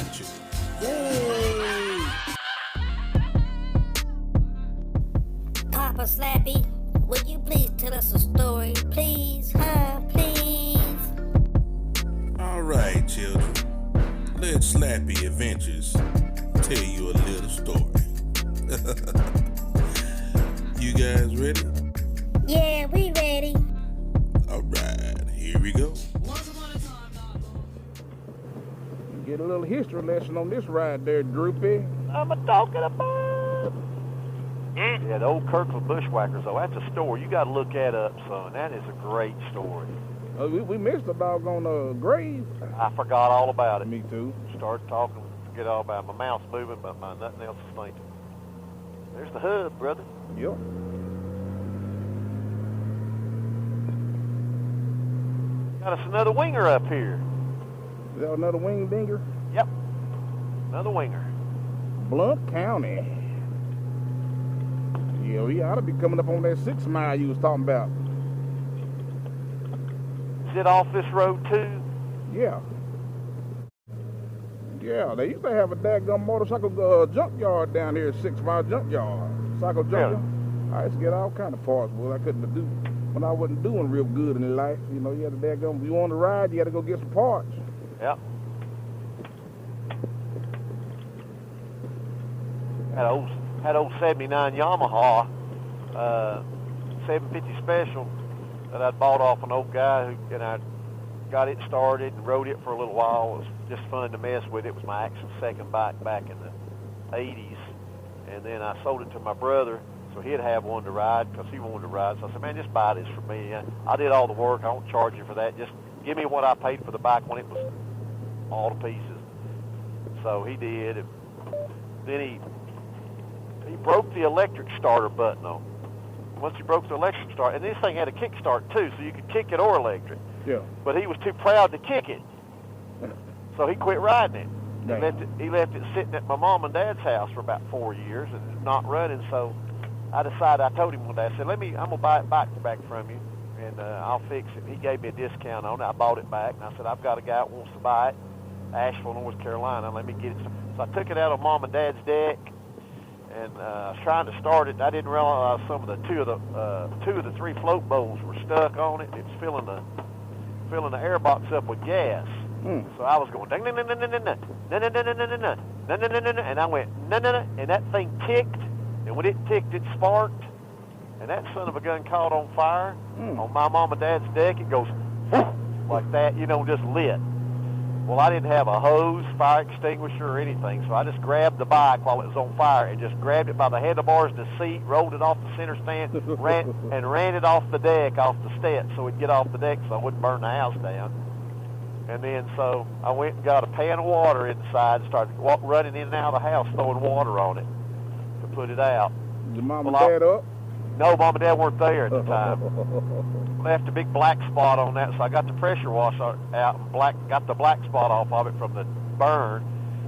adventures. Yay! Papa Slappy, would you please tell us a story? Please, huh? Please. All right, children. Let Slappy Adventures tell you a little story. You guys ready? Yeah, we ready. All right, here we go. Get a little history lesson on this ride there, Droopy. I'm a talking about. Yeah, the old Kirkland Bushwhackers, though, that's a story. You got to look that up, son. That is a great story. We missed the doggone grave. I forgot all about it. Me too. Started talking, forget all about it. My mouth's moving, but nothing else is thinking. There's the hub, brother. Yep. Got us another winger up here. Is that another wing dinger? Yep, another winger. Blount County. Yeah, we ought to be coming up on that 6 mile you was talking about. Is it off this road, too? Yeah. Yeah, they used to have a daggone motorcycle junkyard down here, 6 mile junkyard. Cycle junkyard. I used to get all kind of parts, well, I couldn't do when I wasn't doing real good in life. You know, you had to daggone, if you want to ride, you had to go get some parts. Yep. Had old 79 Yamaha 750 Special that I'd bought off an old guy who, and I got it started and rode it for a little while. It was just fun to mess with. It was my actual second bike back in the 80s. And then I sold it to my brother so he'd have one to ride because he wanted to ride. So I said, man, just buy this for me. I did all the work. I won't charge you for that. Just give me what I paid for the bike when it was all to pieces. So he did. And then he broke the electric starter button on. Once he broke the electric start, and this thing had a kickstart too, so you could kick it or electric. Yeah. But he was too proud to kick it, so he quit riding it. He left it sitting at my mom and dad's house for about 4 years and not running. So I decided. I told him one day. I said, I'm gonna buy it back from you, and I'll fix it. He gave me a discount on it. I bought it back, and I said, I've got a guy that wants to buy it, Asheville, North Carolina. Let me get it. So I took it out of mom and dad's deck. And I was trying to start it. I didn't realize some of the two of the three float bowls were stuck on it. It was filling the air box up with gas. So I was going ding ding ding ding ding ding ding ding ding ding ding ding, and I went and that thing ticked. And when it ticked, it sparked. And that son of a gun caught on fire on my mom and dad's deck. It goes whoosh, like that, just lit. Well, I didn't have a hose, fire extinguisher, or anything, so I just grabbed the bike while it was on fire and just grabbed it by the handlebars and the seat, rolled it off the center stand, ran it off the deck, off the steps, so it'd get off the deck so I wouldn't burn the house down. And then so I went and got a pan of water inside and started running in and out of the house, throwing water on it to put it out. Did mom and dad up? No, mom and dad weren't there at the time. Left a big black spot on that, so I got the pressure washer out and got the black spot off of it from the burn.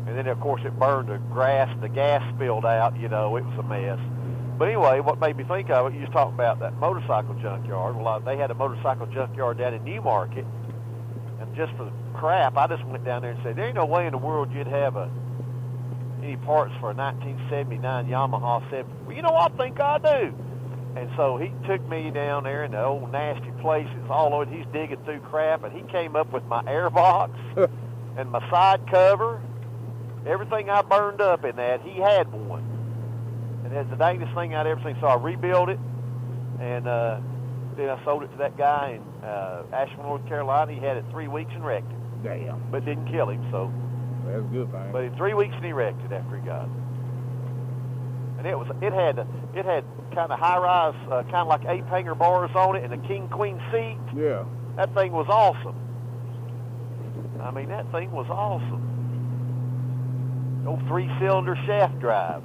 And then, of course, it burned the gas spilled out, it was a mess. But anyway, what made me think of it, you was talking about that motorcycle junkyard. Well, they had a motorcycle junkyard down in Newmarket. And just for the crap, I just went down there and said, there ain't no way in the world you'd have any parts for a 1979 Yamaha 7. Well, you know what I think I do? And so he took me down there in the old nasty place. It's all over. He's digging through crap, and he came up with my air box and my side cover. Everything I burned up in that, he had one. And it's the dangest thing I'd ever seen. So I rebuilt it, and then I sold it to that guy in Asheville, North Carolina. He had it 3 weeks and wrecked it. Damn. But didn't kill him, so. That's a good thing. But in 3 weeks, he wrecked it after he got it. And it had kind of high-rise, kind of like ape-hanger bars on it and a king-queen seat. Yeah. That thing was awesome. I mean, that thing was awesome. Old 3-cylinder shaft drive.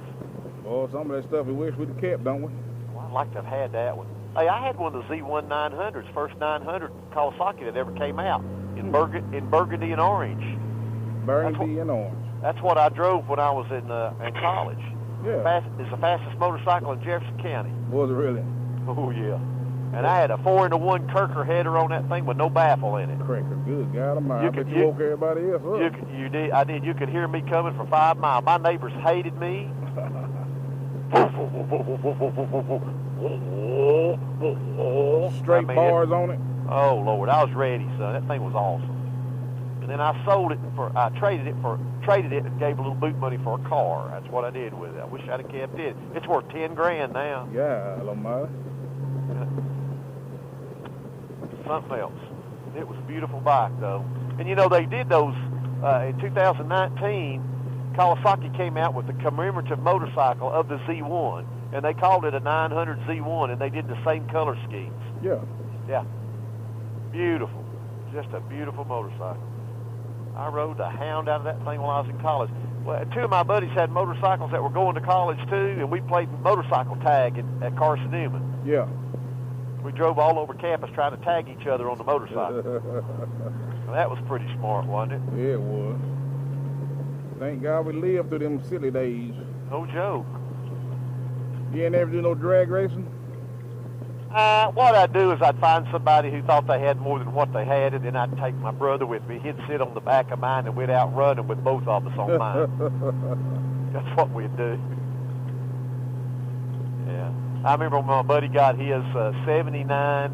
Well, some of that stuff we wish we'd have kept, don't we? Well, I'd like to have had that one. Hey, I had one of the Z1 900s, first 900 Kawasaki that ever came out in burgundy and orange. Burgundy and orange. That's what I drove when I was in college. Yeah. It's the fastest motorcycle in Jefferson County. Was it really? Oh, yeah. And I had a 4-into-1 Kirker header on that thing with no baffle in it. Cracker, good God Almighty. I bet you woke everybody else up. You did. I did. You could hear me coming for 5 miles. My neighbors hated me. Straight bars on it. Oh Lord, I was ready, son. That thing was awesome. And then I sold it I traded it and gave a little boot money for a car. That's what I did with it. I wish I'd have kept it. It's worth 10 grand now. Yeah, Almighty. Something else. It was a beautiful bike though. And you know they did those in 2019. Kawasaki came out with the commemorative motorcycle of the Z1, and they called it a 900 Z1, and they did the same color schemes. Yeah. Yeah. Beautiful. Just a beautiful motorcycle. I rode the hound out of that thing while I was in college. Well, 2 of my buddies had motorcycles that were going to college too, and we played motorcycle tag at Carson Newman. Yeah. We drove all over campus trying to tag each other on the motorcycle. Well, that was pretty smart, wasn't it? Yeah, it was. Thank God we lived through them silly days. No joke. You ain't ever do no drag racing? What I'd do is I'd find somebody who thought they had more than what they had, and then I'd take my brother with me. He'd sit on the back of mine, and we'd out running with both of us on mine. That's what we'd do. Yeah. I remember when my buddy got his 79.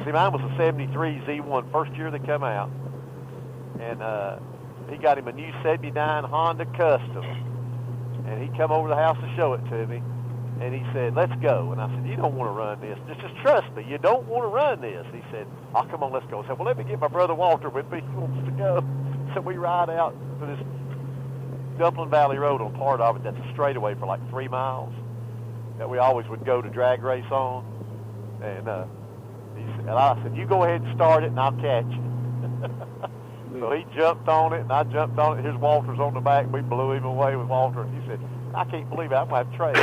See, mine was a 73 Z1, first year they come out. And he got him a new 79 Honda Custom. And he come over to the house to show it to me. And he said, let's go. And I said, you don't want to run this. Just trust me. You don't want to run this. He said, oh, come on, let's go. I said, well, let me get my brother Walter with me. He wants to go. So we ride out to this Dumpling Valley Road on part of it that's a straightaway for like 3 miles that we always would go to drag race on. And I said, you go ahead and start it, and I'll catch you. So he jumped on it, and I jumped on it. Here's Walter's on the back. We blew him away with Walter. And he said, I can't believe it. I'm going to have to trade.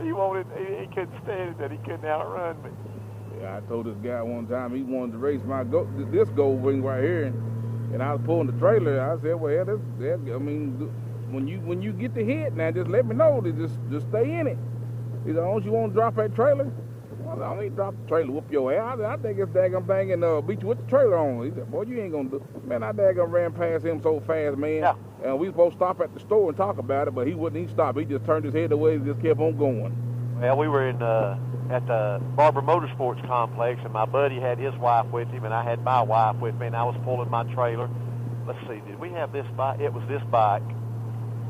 He couldn't stand it that he couldn't outrun me. Yeah, I told this guy one time he wanted to race this gold wing right here, and I was pulling the trailer. I said, well, when you get the hit, now just let me know. Just stay in it. He said, don't you want to drop that trailer? Well, I don't need to drop the trailer, whoop your ass. I think it's daggum thing and beat you with the trailer on. He said, boy, you ain't going to do it. Man, I daggum ran past him so fast, man. Yeah. And we supposed to stop at the store and talk about it, but he wouldn't even stop. He just turned his head away and just kept on going. Well, we were at the Barber Motorsports Complex, and my buddy had his wife with him, and I had my wife with me, and I was pulling my trailer. Let's see, did we have this bike? It was this bike,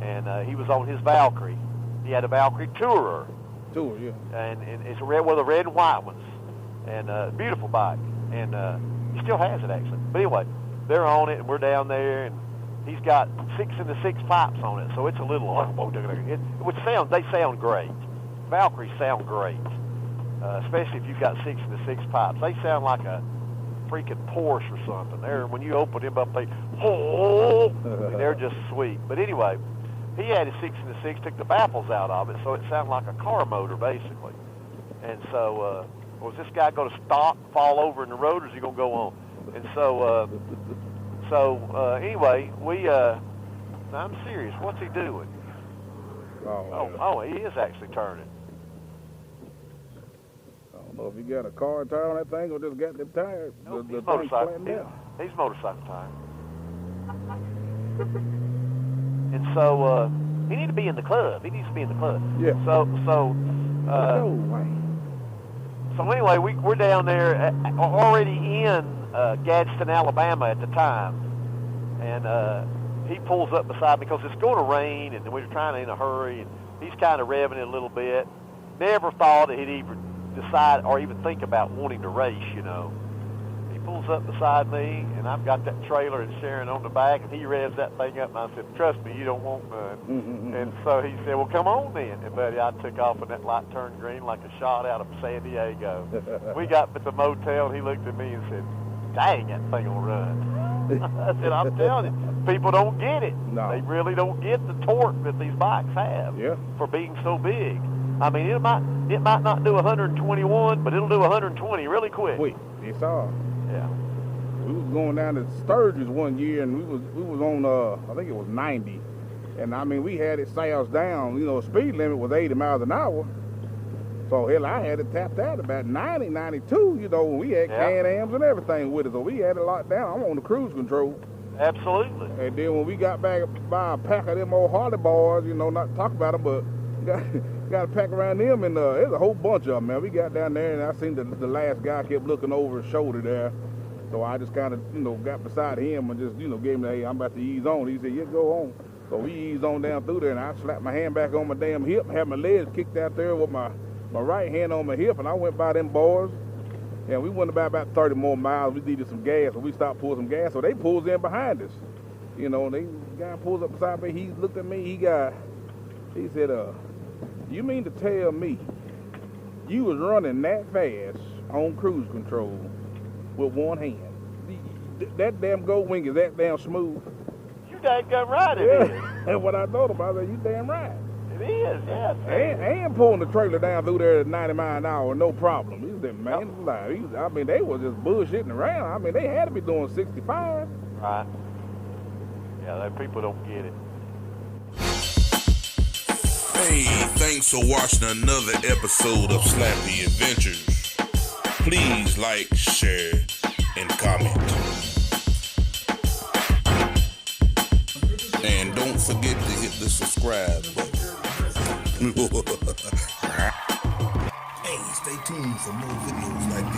and he was on his Valkyrie. He had a Valkyrie Tourer. Tour, yeah. And it's a red, well, the red and white ones, and beautiful bike, and he still has it actually. But anyway, they're on it, and we're down there, and he's got 6-in-the-6 pipes on it, so it's a little. They sound great. Valkyries sound great, especially if you've got 6-in-the-6 pipes. They sound like a freaking Porsche or something. When you open them up, they're just sweet. But anyway. He had his 6-in-the-6, took the baffles out of it, so it sounded like a car motor, basically. And so, was this guy going to stop, fall over in the road, or is he going to go on? And so, anyway, I'm serious. What's he doing? Oh, he is actually turning. I don't know if you got a car tire on that thing or just got the tire. Nope, the he's motorcycle. Down. He's motorcycle tire. And so he needs to be in the club. Yeah. So anyway, we're down there already in Gadsden, Alabama at the time, and he pulls up beside me because it's going to rain, and we're trying to in a hurry, and he's kind of revving it a little bit. Never thought that he'd even decide or even think about wanting to race, you know. Pulls up beside me, and I've got that trailer and Sharon on the back, and he revs that thing up, and I said, trust me, you don't want none. And so he said, well, come on then. And buddy, I took off, and that light turned green like a shot out of San Diego. We got to the motel, and he looked at me and said, dang, that thing will run. I said, I'm telling you, people don't get it. No. They really don't get the torque that these bikes have for being so big. I mean, it might not do 121, but it'll do 120 really quick. Wait, it's all. Yeah. We was going down to Sturgis one year, and we was on I think it was 90, and I mean we had it south down. You know, speed limit was 80 miles an hour, So, hell, I had it tapped out about 90, 92, you know, when we had Can-Ams and everything with us. So we had it locked down. I'm on the cruise control. Absolutely. And then when we got back by a pack of them old Harley boys, you know, not to talk about them, but got a pack around them, and there's a whole bunch of them, man. We got down there, and I seen the last guy kept looking over his shoulder there. So I just kind of, you know, got beside him and just, you know, gave him the, hey, I'm about to ease on. He said, yeah, go on. So we eased on down through there, and I slapped my hand back on my damn hip, had my legs kicked out there with my right hand on my hip, and I went by them boys. And we went about 30 more miles. We needed some gas, so we stopped pulling some gas. So they pulls in behind us. You know, the guy pulls up beside me. He looked at me. He said, you mean to tell me you was running that fast on cruise control with one hand? That damn gold wing is that damn smooth? You daggone right it is. And what I told him, I said, you damn right. It is, yes. And pulling the trailer down through there at 90 miles an hour, no problem. He said, man, I mean, they was just bullshitting around. I mean, they had to be doing 65. Right. Yeah, that people don't get it. Hey, thanks for watching another episode of Slappy Adventures. Please like, share, and comment. And don't forget to hit the subscribe button. Hey, stay tuned for more videos like